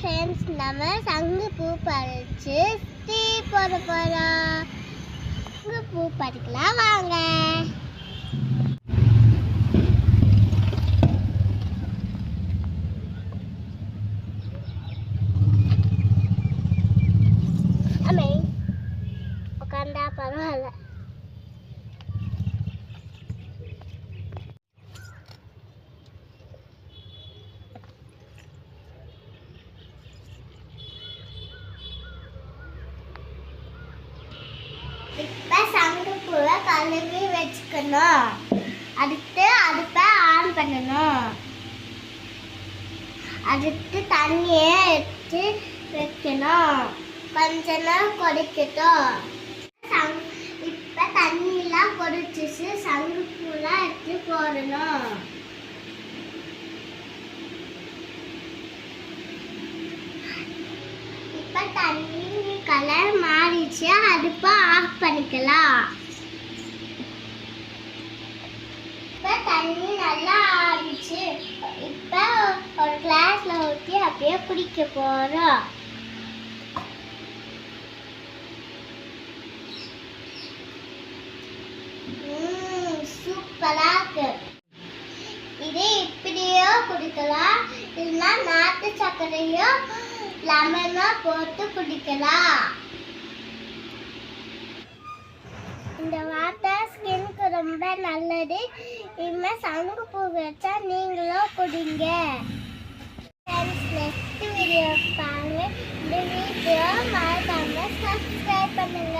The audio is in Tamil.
ஃப்ரெண்ட்ஸ், நம்ம சங்குப்பூ பறிச்சு டீ போட போகிறோம். சங்குப்பூ பறிக்கலாம் வாங்க. அம்மே உட்காந்தா பரவாயில்ல. இப்போ சங்குப்பூவை கழுவி வச்சுக்கணும். அடுத்து அடுப்பை ஆன் பண்ணணும். அடுத்து தண்ணியை எடுத்து வைக்கணும். கொஞ்ச நேரம் கொதிக்கட்டும். இப்போ தண்ணியெலாம் கொதிச்சிச்சு. சங்குப்பூலாம் எடுத்து போடணும். இப்போ தண்ணி கலர் மாறிச்சு. அடுப்பை ஆஃப் பண்ணிக்கலாம். இப்போ தண்ணி நல்லா ஆறிச்சு. இப்போ ஒரு கிளாஸ்ல ஊற்றி அப்படியே குடிக்க போகிறோம். சூப்பரா இருக்கு. இதே இப்படியோ குடிக்கலாம், இல்லைன்னா நாட்டு சர்க்கரையோ லெமனோ போட்டு குடிக்கலாம். இந்த வாட்டர் ஸ்கின்னுக்கு ரொம்ப நல்லது. இனிமேல் சங்குப்பூ வச்சா நீங்களும் குடிங்க. நெக்ஸ்ட் வீடியோ பாருங்க. இந்த வீடியோ மறக்காம சப்ஸ்கிரைப் பண்ணுங்க.